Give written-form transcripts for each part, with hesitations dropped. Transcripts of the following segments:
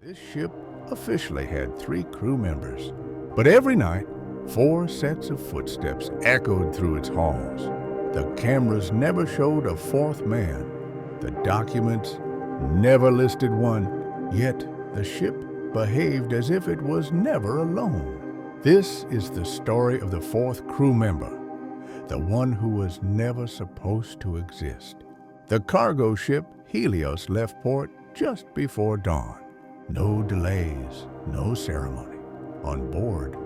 This ship officially had 3 crew members, but every night, 4 sets of footsteps echoed through its halls. The cameras never showed a 4th man. The documents never listed one, yet the ship behaved as if it was never alone. This is the story of the 4th crew member, the one who was never supposed to exist. The cargo ship Helios left port just before dawn. No delays, no ceremony. On board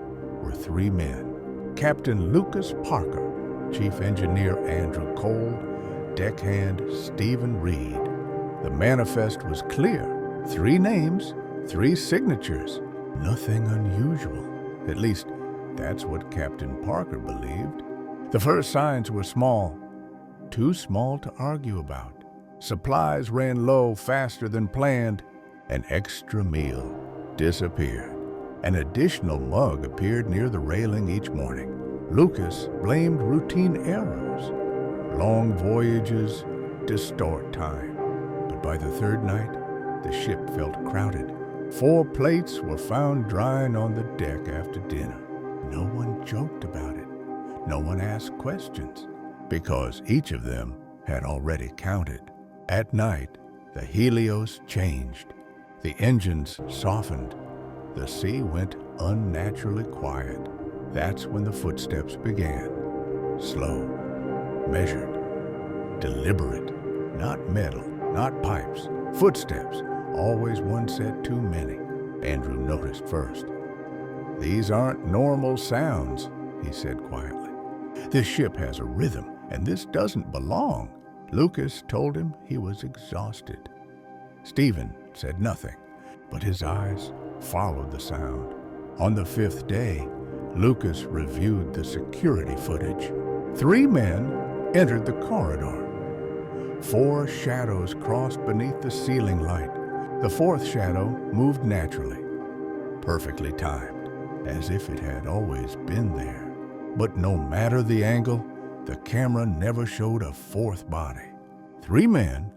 were 3 men: Captain Lucas Parker, Chief Engineer Andrew Cole, Deckhand Stephen Reed. The manifest was clear: 3 names, 3 signatures. Nothing unusual. At least, that's what Captain Parker believed. The first signs were small, too small to argue about. Supplies ran low faster than planned. An extra meal disappeared. An additional mug appeared near the railing each morning. Lucas blamed routine errors. Long voyages distort time. But by the 3rd night, the ship felt crowded. 4 plates were found drying on the deck after dinner. No one joked about it. No one asked questions, because each of them had already counted. At night, the Helios changed. The engines softened. The sea went unnaturally quiet. That's when the footsteps began. Slow, measured, deliberate. Not metal, not pipes. Footsteps, always one set too many. Andrew noticed first. "These aren't normal sounds," he said quietly. "This ship has a rhythm, and this doesn't belong." Lucas told him he was exhausted. Stephen said nothing, but his eyes followed the sound. On the 5th day, Lucas reviewed the security footage. 3 men entered the corridor. 4 shadows crossed beneath the ceiling light. The 4th shadow moved naturally, perfectly timed, as if it had always been there. But no matter the angle, the camera never showed a 4th body. 3 men,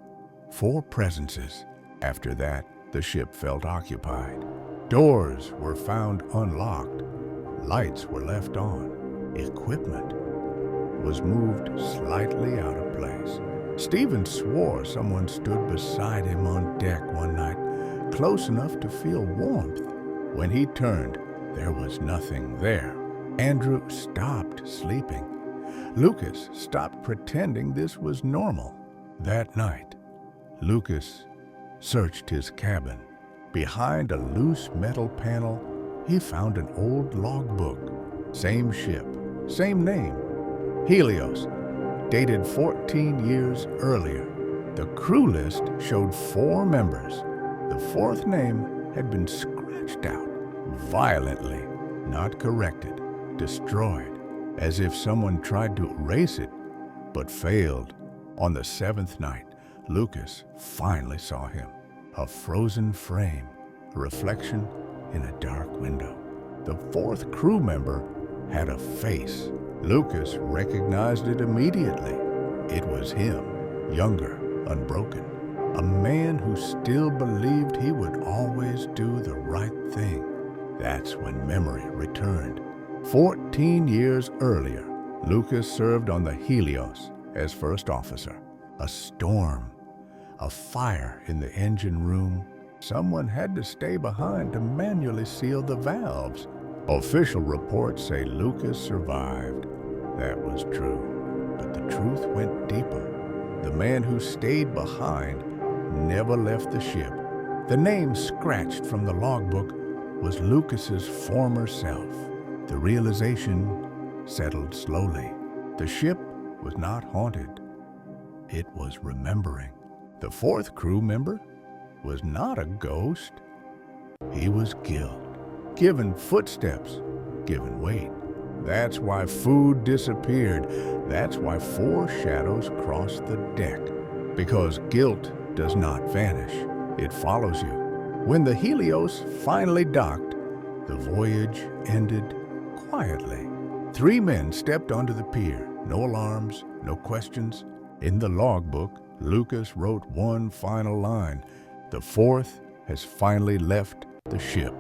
4 presences. After that, the ship felt occupied. Doors were found unlocked. Lights were left on. Equipment was moved slightly out of place. Stephen swore someone stood beside him on deck one night, close enough to feel warmth. When he turned, there was nothing there. Andrew stopped sleeping. Lucas stopped pretending this was normal. That night, Lucas searched his cabin. Behind a loose metal panel, he found an old logbook. Same ship, same name, Helios, dated 14 years earlier. The crew list showed 4 members. The 4th name had been scratched out, violently, not corrected, destroyed, as if someone tried to erase it, but failed. On the 7th night, Lucas finally saw him. A frozen frame, a reflection in a dark window. The 4th crew member had a face. Lucas recognized it immediately. It was him, younger, unbroken. A man who still believed he would always do the right thing. That's when memory returned. 14 years earlier, Lucas served on the Helios as first officer. A storm, a fire in the engine room. Someone had to stay behind to manually seal the valves. Official reports say Lucas survived. That was true, but the truth went deeper. The man who stayed behind never left the ship. The name scratched from the logbook was Lucas's former self. The realization settled slowly. The ship was not haunted. It was remembering. The 4th crew member was not a ghost. He was killed, given footsteps, given weight. That's why food disappeared. That's why 4 shadows crossed the deck. Because guilt does not vanish. It follows you. When the Helios finally docked, the voyage ended quietly. 3 men stepped onto the pier. No alarms, no questions. In the logbook, Lucas wrote one final line: "The 4th has finally left the ship.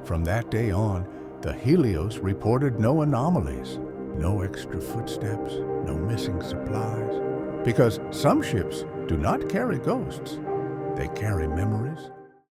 From that day on, the Helios reported no anomalies, no extra footsteps, no missing supplies, because some ships do not carry ghosts. They carry memories,